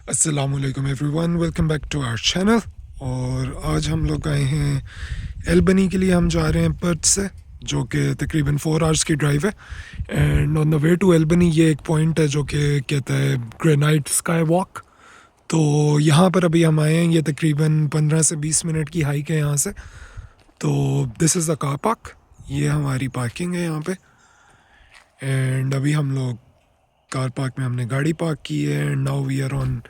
अस्सलामुअलैकुम everyone, welcome back to our channel. और आज हम लोग आए हैं एल्बनी के लिए। हम जा रहे हैं पर्थ से, जो कि तकरीबन 4 आवर्स की ड्राइव है। And on the way to Albany ये एक पॉइंट है जो कि कहता है ग्रेनाइट स्काई वॉक। तो यहाँ पर अभी हम आए हैं। ये तकरीबन 15 से 20 मिनट की हाइक है यहाँ से। तो this is the car park. ये हमारी पार्किंग है यहाँ पे। एंड अभी हम लोग कार पार्क में हमने गाड़ी पार्क की है। And now we are on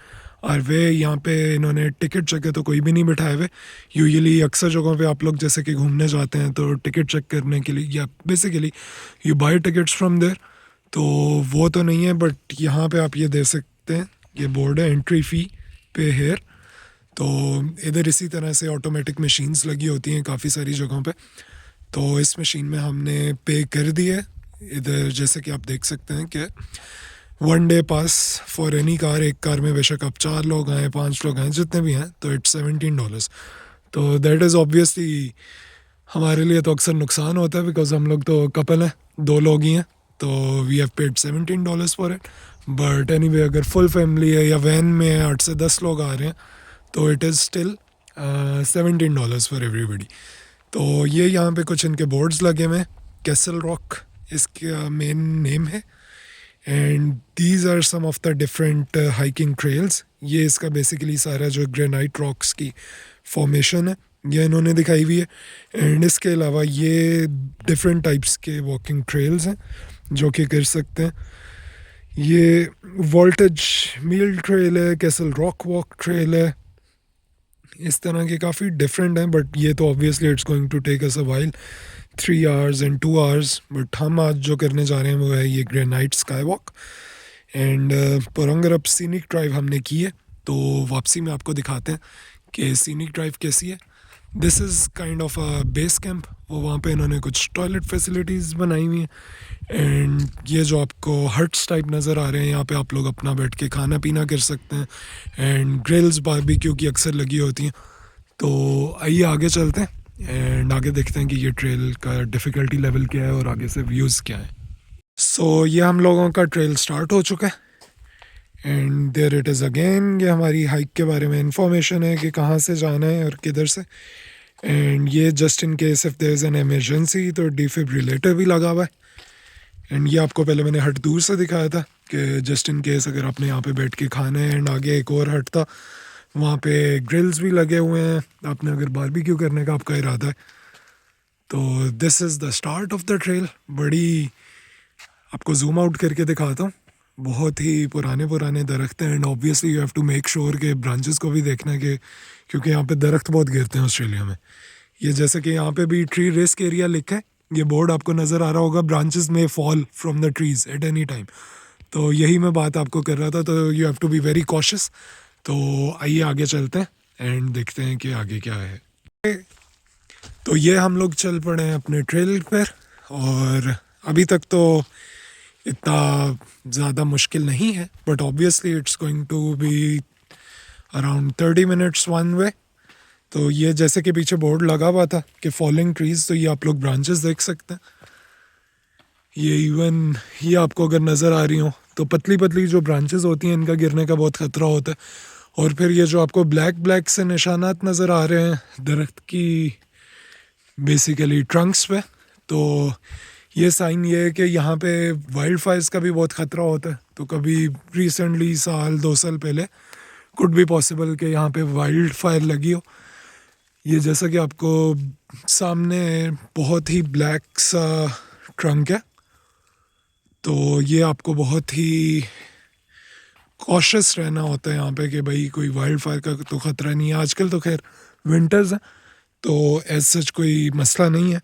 our way. यहाँ पे इन्होंने टिकट जगह तो कोई भी नहीं बिठाए हुए। यूजुअली अक्सर जगहों पे आप लोग जैसे कि घूमने जाते हैं तो टिकट चेक करने के लिए या basically you buy tickets from there, तो वो तो नहीं है। बट यहाँ पे आप ये दे सकते हैं, ये बोर्ड है एंट्री फ़ी पे हेयर। तो इधर इसी तरह से ऑटोमेटिक मशीन्स लगी होती हैं काफ़ी सारी जगहों पे। तो इस मशीन में हमने पे कर दिया है। इधर जैसे कि आप देख सकते हैं कि 1 day pass for any car. एक कार में बेशक आप 4 लोग आएँ, 5 लोग आएँ, जितने भी हैं, तो इट्स $17। तो दैट इज़ ऑब्वियसली हमारे लिए तो अक्सर नुकसान होता है, बिकॉज हम लोग तो कपल हैं, 2 लोग ही हैं। तो we have paid $17 for it. But anyway अगर फुल फैमिली है या वैन में 8 से 10 लोग आ रहे हैं तो it is still $17 for everybody. तो ये यहाँ पे कुछ इनके बोर्ड्स लगे हुए हैं। कैसल रॉक इसका मेन नेम है। And these are some of the different hiking trails. ये इसका बेसिकली सारा जो ग्रेनाइट रॉक्स की फॉर्मेशन है ये इन्होंने दिखाई हुई है। एंड इसके अलावा ये डिफरेंट टाइप्स के वॉकिंग ट्रेल्स हैं जो कि कर सकते हैं। ये वोल्टेज मील ट्रेल है, कैसल रॉक वॉक ट्रेल है। इस तरह के काफ़ी डिफरेंट हैं, बट ये तो obviously it's going to take us a while, 3 hours and 2 hours. But हम आज जो करने जा रहे हैं वो है ये ग्रेनाइट स्काई वॉक। एंड पुरंगरब सीनिक ड्राइव हमने की है, तो वापसी में आपको दिखाते हैं कि सीनिक ड्राइव कैसी है। This is kind of a base camp. वो वहाँ पे इन्होंने कुछ टॉयलेट फैसिलिटीज़ बनाई हुई हैं। एंड ये जो आपको हट्स टाइप नज़र आ रहे हैं, यहाँ पे आप लोग अपना बैठ के खाना पीना कर सकते हैं। एंड ग्रिल्स बारबेक्यू की अक्सर लगी होती हैं। तो आइए आगे चलते हैं एंड आगे देखते हैं कि ये ट्रेल का डिफ़िकल्टी लेवल क्या है और आगे से व्यूज़ क्या है। सो ये हम लोगों का ट्रेल स्टार्ट हो चुका है। And there it is again. ये हमारी हाइक के बारे में इंफॉर्मेशन है कि कहाँ से जाना है और किधर से। एंड ये just in case if there is an emergency, तो डिफिब्रिलेटर भी लगा हुआ है। एंड ये आपको पहले मैंने हट दूर से दिखाया था कि जस्ट इन केस अगर आपने यहाँ पे बैठ के खाना है। एंड आगे एक और हट था, वहाँ पे ग्रिल्स भी लगे हुए हैं, आपने अगर बारबेक्यू करने का आपका इरादा है। तो this is the start of the trail. बड़ी आपको जूम आउट करके दिखाता हूँ। बहुत ही पुराने पुराने दरख्त हैं। And obviously you have to make sure के ब्रांचेस को भी देखना है कि, क्योंकि यहाँ पे दरख्त बहुत गिरते हैं ऑस्ट्रेलिया में। ये जैसे कि यहाँ पे भी ट्री रिस्क एरिया लिखा है, ये बोर्ड आपको नज़र आ रहा होगा, ब्रांचेस में fall from the trees at any time. तो यही मैं बात आपको कर रहा था। तो you have to be very cautious. तो आइए आगे चलते हैं एंड देखते हैं कि आगे क्या है। तो ये हम लोग चल पड़े हैं अपने ट्रेल पर। और अभी तक तो इतना ज़्यादा मुश्किल नहीं है, but obviously it's going to be around 30 minutes one way. तो ये जैसे कि पीछे बोर्ड लगा हुआ था कि फॉलिंग ट्रीज़, तो ये आप लोग ब्रांचेस देख सकते हैं। ये इवन ये आपको अगर नज़र आ रही हो तो पतली पतली जो ब्रांचेस होती हैं इनका गिरने का बहुत ख़तरा होता है। और फिर ये जो आपको ब्लैक ब्लैक से निशानात नज़र आ रहे हैं दरख्त की बेसिकली ट्रंक्स पे, तो ये साइन ये है कि यहाँ पे वाइल्ड फायर्स का भी बहुत ख़तरा होता है। तो कभी रिसेंटली 1-2 साल पहले कुड भी पॉसिबल कि यहाँ पे वाइल्ड फायर लगी हो। ये जैसा कि आपको सामने बहुत ही ब्लैक सा ट्रंक है, तो ये आपको बहुत ही कॉशियस रहना होता है यहाँ पे कि भाई कोई वाइल्ड फायर का तो ख़तरा नहीं है। आजकल तो खैर विंटर्स हैं तो एज सच कोई मसला नहीं है,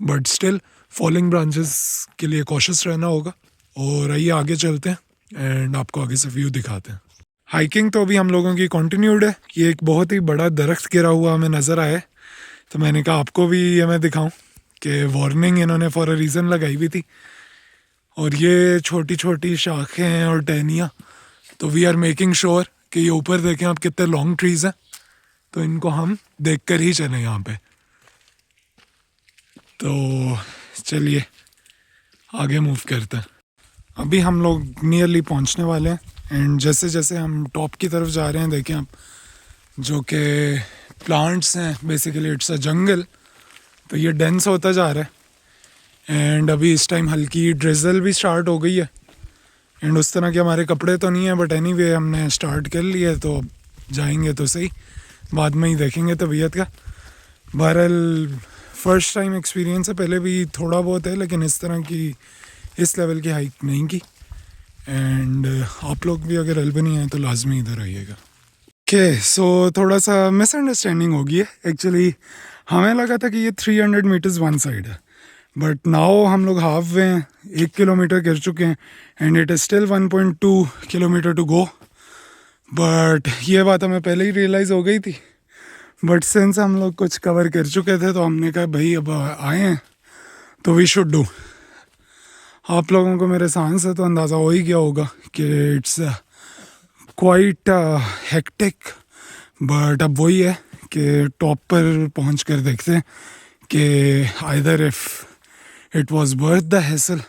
बट स्टिल फॉलिंग ब्रांचेस के लिए कॉशियस रहना होगा। और आइए आगे चलते हैं एंड आपको आगे से व्यू दिखाते हैं। हाइकिंग तो अभी हम लोगों की कंटिन्यूड है। ये एक बहुत ही बड़ा दरख्त गिरा हुआ हमें नज़र आया, तो मैंने कहा आपको भी ये मैं दिखाऊं कि वार्निंग इन्होंने फॉर अ रीज़न लगाई हुई थी। और ये छोटी छोटी शाखें हैं और टहनियाँ, तो वी आर मेकिंग श्योर कि ये ऊपर देखें आप कितने लॉन्ग ट्रीज़ हैं, तो इनको हम देख कर ही चलें यहाँ पे। तो चलिए आगे मूव करते हैं। अभी हम लोग नियरली पहुँचने वाले हैं एंड जैसे जैसे हम टॉप की तरफ जा रहे हैं देखें आप, जो कि प्लांट्स हैं, बेसिकली इट्स अ जंगल, तो ये डेंस होता जा रहा है। एंड अभी इस टाइम हल्की ड्रिजल भी स्टार्ट हो गई है। एंड उस तरह के हमारे कपड़े तो नहीं है, बट एनीवे हमने स्टार्ट कर लिया, तो जाएंगे तो सही, बाद में ही देखेंगे तबीयत का। बहरहाल फर्स्ट टाइम एक्सपीरियंस है, पहले भी थोड़ा बहुत है, लेकिन इस तरह की इस लेवल की हाइक नहीं की। एंड आप लोग भी अगर एल्बनी आए तो लाजमी इधर आइएगा। ओके, सो थोड़ा सा मिसअंडरस्टैंडिंग हो गई है। एक्चुअली हमें लगा था कि ये 300 मीटर्स वन साइड है, बट नाउ हम लोग हाफ वे हैं, 1 किलोमीटर कर चुके हैं, and it is still 1.2 kilometre to go. But ये बात हमें पहले ही रियलाइज़ हो गई थी, बट सिंस हम लोग कुछ कवर कर चुके थे तो हमने कहा भाई अब आए हैं तो वी शुड डू। आप लोगों को मेरे सांस से तो अंदाज़ा हो ही गया होगा कि इट्स क्वाइट हेक्टिक, बट अब वही है कि टॉप पर पहुंच कर देखते हैं कि either if it was worth the hassle.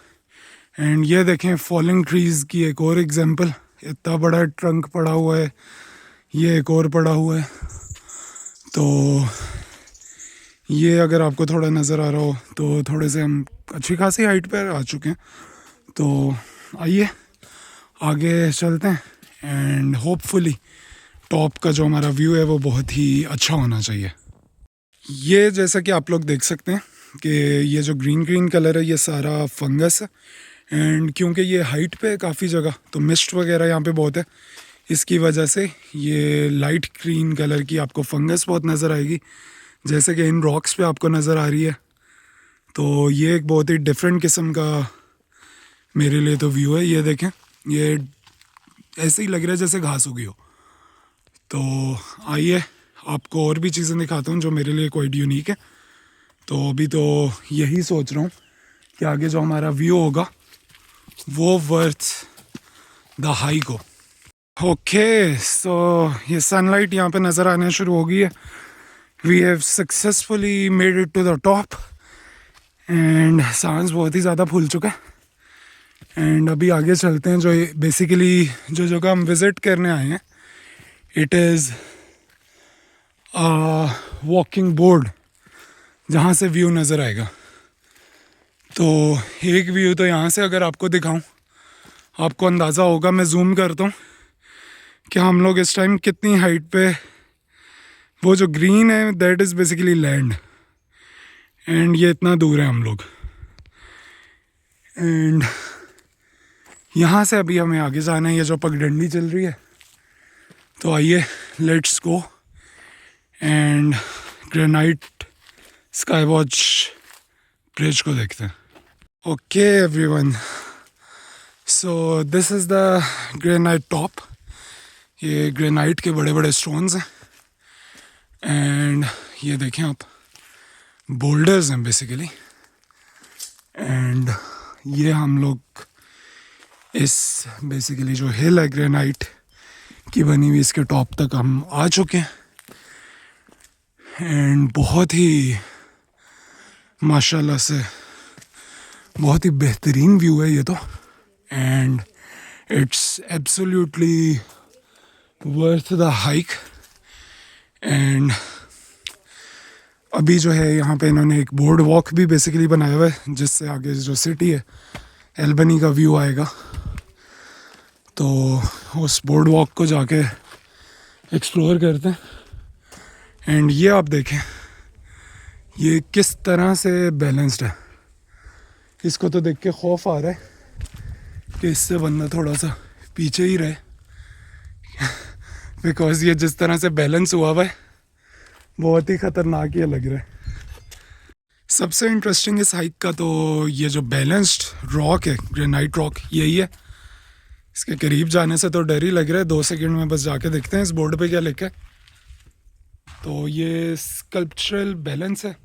And ये देखें फॉलिंग ट्रीज़ की एक और एग्जांपल, इतना बड़ा ट्रंक पड़ा हुआ है, ये एक और पड़ा हुआ है। तो ये अगर आपको थोड़ा नज़र आ रहा हो तो थोड़े से हम अच्छी खासी हाइट पर आ चुके हैं। तो आइए आगे चलते हैं, एंड होपफुली टॉप का जो हमारा व्यू है वो बहुत ही अच्छा होना चाहिए। ये जैसा कि आप लोग देख सकते हैं कि ये जो ग्रीन ग्रीन कलर है ये सारा फंगस है। एंड क्योंकि ये हाइट पे है काफ़ी जगह, तो मिस्ट वगैरह यहाँ पे बहुत है, इसकी वजह से ये लाइट ग्रीन कलर की आपको फंगस बहुत नज़र आएगी, जैसे कि इन रॉक्स पे आपको नज़र आ रही है। तो ये एक बहुत ही डिफरेंट किस्म का मेरे लिए तो व्यू है। ये देखें, ये ऐसे ही लग रहा है जैसे घास उगी हो। तो आइए आपको और भी चीज़ें दिखाता हूँ जो मेरे लिए क्वाइट यूनिक है। तो अभी तो यही सोच रहा हूँ कि आगे जो हमारा व्यू होगा वो वर्थ द हाइक हो। ओके, सो ये सनलाइट यहाँ पे नज़र आने शुरू हो गई है। We have successfully made it to the top, and सांस बहुत ही ज़्यादा फूल चुका है। एंड अभी आगे चलते हैं। जो बेसिकली जो जगह हम विज़िट करने आए हैं, इट इज़ वॉकिंग बोर्ड जहाँ से व्यू नज़र आएगा। तो एक व्यू तो यहाँ से अगर आपको दिखाऊं, आपको अंदाज़ा होगा, मैं जूम करता हूँ कि हम लोग इस टाइम कितनी हाइट पे। वो जो ग्रीन है that is basically land, and ये इतना दूर है हम लोग। एंड यहाँ से अभी हमें आगे जाना है, ये जो पगडंडी चल रही है। तो आइए let's go and granite sky watch bridge को देखते हैं। Okay everyone, so this is the granite top. ये ग्रेनाइट के बड़े बड़े स्टोन्स हैं, एंड ये देखें आप, बोल्डर्स हैं बेसिकली। एंड ये हम लोग इस बेसिकली जो हिल है ग्रेनाइट की बनी हुई, इसके टॉप तक हम आ चुके हैं। एंड बहुत ही माशाल्लाह से बहुत ही बेहतरीन व्यू है ये तो, and it's absolutely worth the hike. And अभी जो है यहाँ पे इन्होंने एक बोर्ड वॉक भी बेसिकली बनाया हुआ है, जिससे आगे जो सिटी है एल्बनी का व्यू आएगा। तो उस बोर्ड वॉक को जाके एक्सप्लोर करते हैं। एंड ये आप देखें, ये किस तरह से बैलेंस्ड है। इसको तो देख के खौफ आ रहा है कि इससे बंदा थोड़ा सा पीछे ही रहे, बिकॉज ये जिस तरह से बैलेंस हुआ हुआ है बहुत ही ख़तरनाक ये लग रहा है। सबसे इंटरेस्टिंग इस हाइक का तो ये जो बैलेंस्ड रॉक है, ग्रेनाइट रॉक, यही है। इसके करीब जाने से तो डर ही लग रहा है। 2 सेकंड में बस जाके देखते हैं इस बोर्ड पे क्या लिखा है। तो ये स्कल्पचरल बैलेंस है,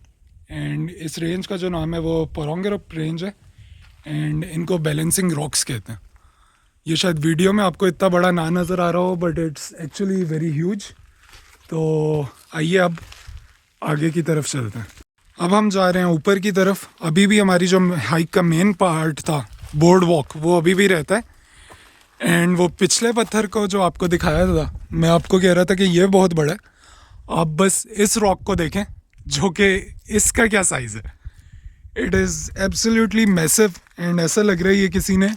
एंड इस रेंज का जो नाम है वो पोरोंगरप रेंज है, एंड इनको बैलेंसिंग रॉक्स कहते हैं। ये शायद वीडियो में आपको इतना बड़ा ना नज़र आ रहा हो, but it's actually very huge. तो आइए अब आगे की तरफ चलते हैं। अब हम जा रहे हैं ऊपर की तरफ। अभी भी हमारी जो हाइक का मेन पार्ट था बोर्ड वॉक, वो अभी भी रहता है। एंड वो पिछले पत्थर को जो आपको दिखाया था, मैं आपको कह रहा था कि ये बहुत बड़ा है। आप बस इस रॉक को देखें जो कि इसका क्या साइज़ है। It is absolutely massive and ऐसा लग रहा है ये किसी ने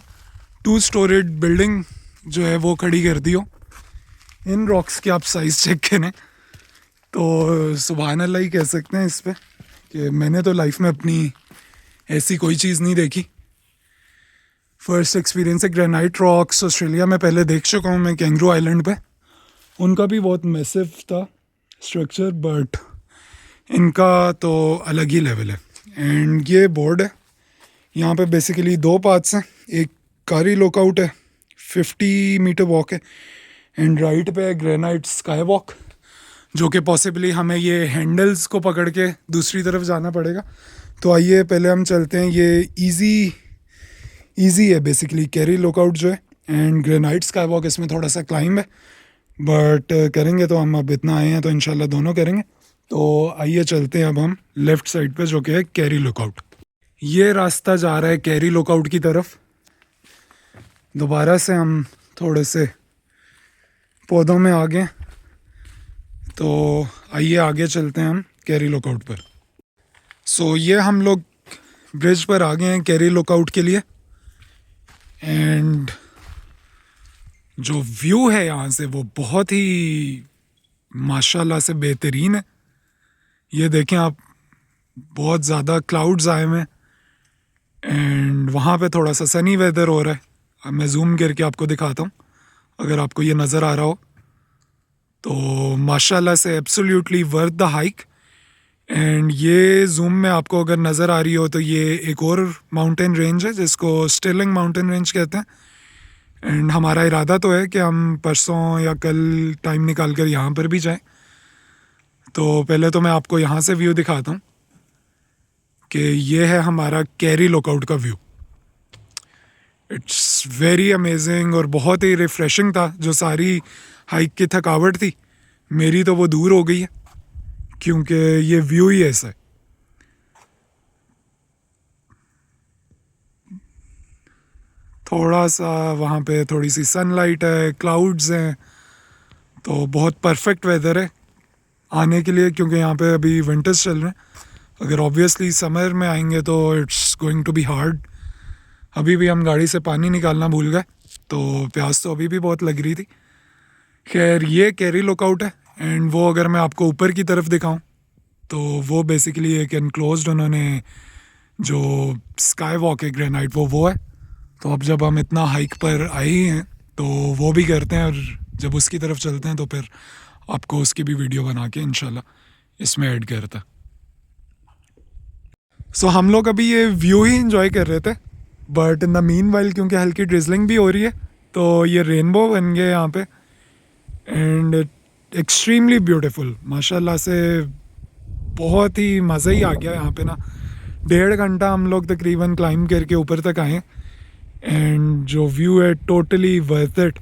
2 स्टोरीड बिल्डिंग जो है वो खड़ी कर दी हो। इन रॉक्स के आप साइज़ चेक करें तो सुभान अल्लाह ही कह सकते हैं इस पे कि मैंने तो लाइफ में अपनी ऐसी कोई चीज़ नहीं देखी। फर्स्ट एक्सपीरियंस है। ग्रेनाइट रॉक्स ऑस्ट्रेलिया में पहले देख चुका हूँ मैं, कैंगरू आइलैंड पे, उनका भी बहुत मैसिव था स्ट्रक्चर, बट इनका तो अलग ही लेवल है। एंड ये बोर्ड है, यहाँ पे बेसिकली 2 पार्ट्स हैं। एक कारी लुकआउट है, 50 मीटर वॉक है, एंड राइट पे है ग्रेनाइट स्काई वॉक, जो कि पॉसिबली हमें ये हैंडल्स को पकड़ के दूसरी तरफ जाना पड़ेगा। तो आइए पहले हम चलते हैं। ये इजी है बेसिकली कैरी लुकआउट जो है, एंड ग्रेनाइट स्काई वॉक इसमें थोड़ा सा क्लाइंब है, बट करेंगे तो हम अब इतना आए हैं तो इंशाल्लाह दोनों करेंगे। तो आइए चलते हैं अब हम लेफ़्ट साइड पे जो कि है कैरी लुकआउट। ये रास्ता जा रहा है कैरी लुकआउट की तरफ। दोबारा से हम थोड़े से पौधों में आ गए, तो आइए आगे चलते हैं हम कैरी लुकआउट पर। सो ये हम लोग ब्रिज पर आ गए हैं कैरी लुकआउट के लिए, एंड जो व्यू है यहाँ से वो बहुत ही माशाल्लाह से बेहतरीन है। ये देखें आप, बहुत ज़्यादा क्लाउड्स आए हुए हैं एंड वहाँ पे थोड़ा सा सनी वेदर हो रहा है। अब मैं जूम करके आपको दिखाता हूँ, अगर आपको ये नज़र आ रहा हो तो माशाल्लाह से absolutely worth the hike. And ये जूम में आपको अगर नज़र आ रही हो तो ये एक और माउंटेन रेंज है जिसको स्टिलिंग माउंटेन रेंज कहते हैं। एंड हमारा इरादा तो है कि हम परसों या कल टाइम निकाल कर यहाँ पर भी जाएं। तो पहले तो मैं आपको यहाँ से व्यू दिखाता हूँ कि ये है हमारा कैरी लुकआउट का व्यू। इट्स वेरी अमेजिंग और बहुत ही रिफ़्रेशिंग था। जो सारी हाइक की थकावट थी मेरी तो वो दूर हो गई है, क्योंकि ये व्यू ही ऐसा है। थोड़ा सा वहाँ पे थोड़ी सी सनलाइट है, क्लाउड्स हैं, तो बहुत परफेक्ट वेदर है आने के लिए, क्योंकि यहाँ पे अभी विंटर्स चल रहे हैं। अगर ऑब्वियसली समर में आएंगे तो it's going to be hard. अभी भी हम गाड़ी से पानी निकालना भूल गए, तो प्यास तो अभी भी बहुत लग रही थी। खैर ये कैरी लुकआउट है, एंड वो अगर मैं आपको ऊपर की तरफ दिखाऊं तो वो बेसिकली एक एनक्लोज्ड उन्होंने जो स्काई वॉक है ग्रेनाइट वो है। तो अब जब हम इतना हाइक पर आए ही हैं तो वो भी करते हैं, और जब उसकी तरफ चलते हैं तो फिर आपको उसकी भी वीडियो बना के इंशाल्लाह इसमें ऐड करता। सो हम लोग अभी ये व्यू ही इंजॉय कर रहे थे, but in the mean while क्योंकि हल्की ड्रिजलिंग भी हो रही है तो ये रेनबो बन गया यहाँ पे, एंड एक्सट्रीमली ब्यूटीफुल माशाल्लाह से। बहुत ही मज़ा ही आ गया यहाँ पे ना। 1.5 घंटा हम लोग तकरीबन क्लाइंब करके ऊपर तक आए, एंड जो व्यू है टोटली वर्थ इट।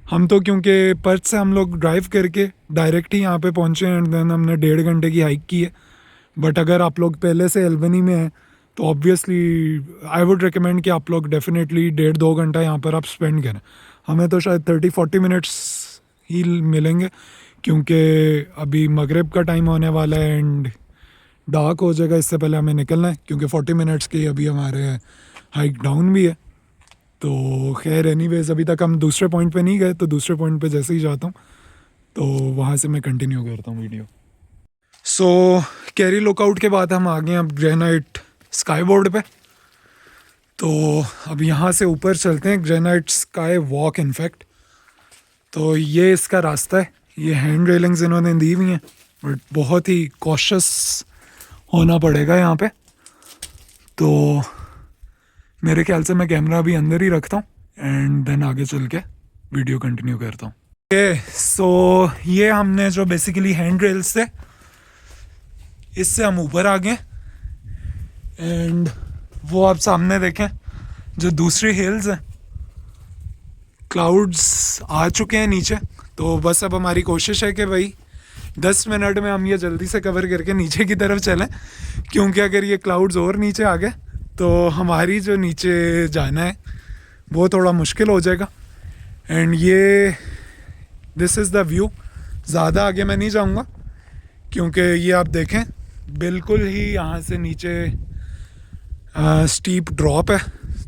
हम तो क्योंकि पर्थ से हम लोग ड्राइव करके डायरेक्ट ही यहाँ पे पहुँचे, एंड देन हमने 1.5 घंटे की हाइक की है। बट अगर आप लोग पहले से एल्बनी में हैं तो ऑब्वियसली आई वुड रिकमेंड कि आप लोग डेफिनेटली 1.5-2 घंटा यहाँ पर आप स्पेंड करें। हमें तो शायद 30-40 मिनट्स ही मिलेंगे, क्योंकि अभी मगरिब का टाइम होने वाला है एंड डार्क हो जाएगा इससे पहले हमें निकलना है, क्योंकि 40 मिनट्स की अभी हमारे हाइक डाउन भी है। तो खैर एनीवेज अभी तक हम दूसरे पॉइंट पे नहीं गए, तो दूसरे पॉइंट पे जैसे ही जाता हूँ तो वहाँ से मैं कंटिन्यू करता हूँ वीडियो। सो कैरी लुकआउट के बाद हम आ गए अब ग्रेनाइट स्काई बोर्ड पे। तो अब यहाँ से ऊपर चलते हैं, ग्रेनाइट स्काई वॉक इनफैक्ट। तो ये इसका रास्ता है, ये हैंड रेलिंग्स इन्होंने दी हुई हैं, बट बहुत ही कॉशियस होना पड़ेगा यहाँ पे। तो मेरे ख्याल से मैं कैमरा अभी अंदर ही रखता हूँ एंड देन आगे चल के वीडियो कंटिन्यू करता हूँ। सो ये हमने जो बेसिकली हैंड रेल्स थे इससे हम ऊपर आ गए, एंड वो आप सामने देखें जो दूसरी हिल्स हैं, क्लाउड्स आ चुके हैं नीचे। तो बस अब हमारी कोशिश है कि भाई 10 मिनट में हम ये जल्दी से कवर करके नीचे की तरफ चलें, क्योंकि अगर ये क्लाउड्स और नीचे आ गए तो हमारी जो नीचे जाना है वो थोड़ा मुश्किल हो जाएगा। एंड ये दिस इज़ द व्यू। ज़्यादा आगे मैं नहीं जाऊँगा क्योंकि ये आप देखें बिल्कुल ही यहाँ से नीचे स्टीप ड्रॉप है,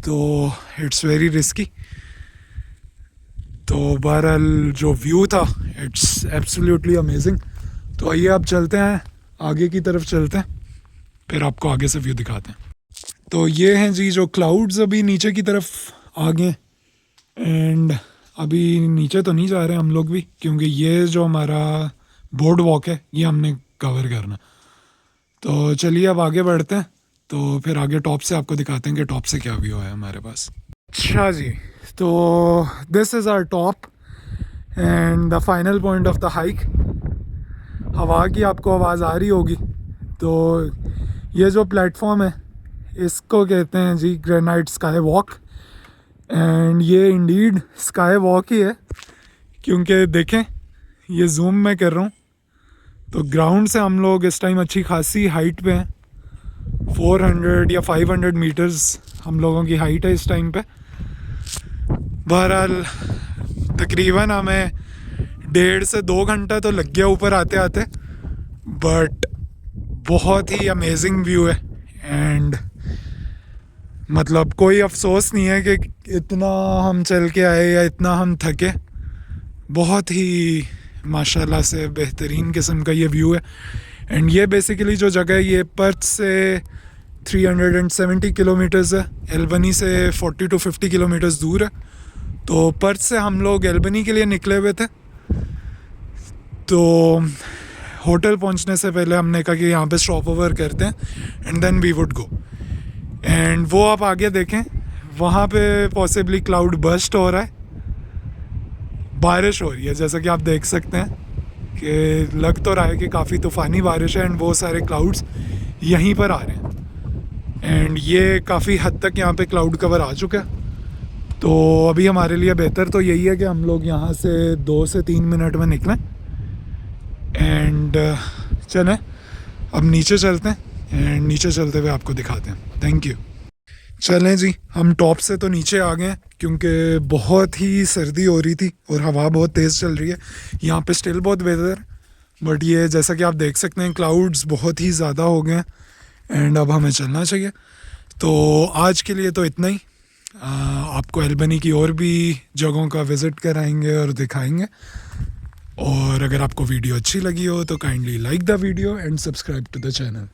तो इट्स वेरी रिस्की। तो बहरहाल जो व्यू था इट्स एब्सोल्युटली अमेजिंग। तो आइए आप चलते हैं, आगे की तरफ चलते हैं, फिर आपको आगे से व्यू दिखाते हैं। तो ये हैं जी जो क्लाउड्स अभी नीचे की तरफ आ गए, एंड अभी नीचे तो नहीं जा रहे हम लोग भी क्योंकि ये जो हमारा बोर्ड वॉक है ये हमने कवर करना। तो चलिए अब आगे बढ़ते हैं, तो फिर आगे टॉप से आपको दिखाते हैं कि टॉप से क्या व्यू है हमारे पास। अच्छा जी, तो this is our top and the final point of the hike. हवा की आपको आवाज़ आ रही होगी। तो ये जो प्लेटफॉर्म है इसको कहते हैं जी ग्रेनाइट स्काई वॉक, एंड ये इंडीड स्काई वॉक ही है क्योंकि देखें ये जूम मैं कर रहा हूँ तो ग्राउंड से हम लोग इस टाइम अच्छी खासी हाइट पे हैं। 400 या 500 मीटर्स हम लोगों की हाइट है इस टाइम पे। बहरहाल तकरीबन हमें 1.5 से 2 घंटा तो लग गया ऊपर आते आते, बट बहुत ही अमेजिंग व्यू है। एंड मतलब कोई अफसोस नहीं है कि इतना हम चल के आए या इतना हम थके। बहुत ही माशाल्लाह से बेहतरीन किस्म का ये व्यू है। एंड ये बेसिकली जो जगह है ये पर्थ से 370 किलोमीटर्स है, एल्बनी से 40 to 50 किलोमीटर्स दूर है। तो पर्थ से हम लोग एल्बनी के लिए निकले हुए थे। तो होटल पहुंचने से पहले हमने कहा कि यहाँ पे स्टॉप ओवर करते हैं and then we would go. And वो आप आगे देखें वहाँ पे पॉसिबली क्लाउड बर्स्ट हो रहा है, बारिश हो रही है जैसा कि आप देख सकते हैं कि लग तो रहा है कि काफ़ी तूफ़ानी बारिश है। एंड वो सारे क्लाउड्स यहीं पर आ रहे हैं एंड ये काफ़ी हद तक यहाँ पे क्लाउड कवर आ चुका है। तो अभी हमारे लिए बेहतर तो यही है कि हम लोग यहाँ से 2 से 3 मिनट में निकलें एंड चलें अब नीचे चलते हैं एंड नीचे चलते हुए आपको दिखाते हैं। Thank you. चलें जी, हम टॉप से तो नीचे आ गए क्योंकि बहुत ही सर्दी हो रही थी और हवा बहुत तेज़ चल रही है। यहाँ पे स्टिल बहुत वेदर, बट ये जैसा कि आप देख सकते हैं क्लाउड्स बहुत ही ज़्यादा हो गए हैं एंड अब हमें चलना चाहिए। तो आज के लिए तो इतना ही। आपको एल्बनी की और भी जगहों का विज़िट कराएंगे और दिखाएंगे। और अगर आपको वीडियो अच्छी लगी हो तो kindly like the video and subscribe to the channel.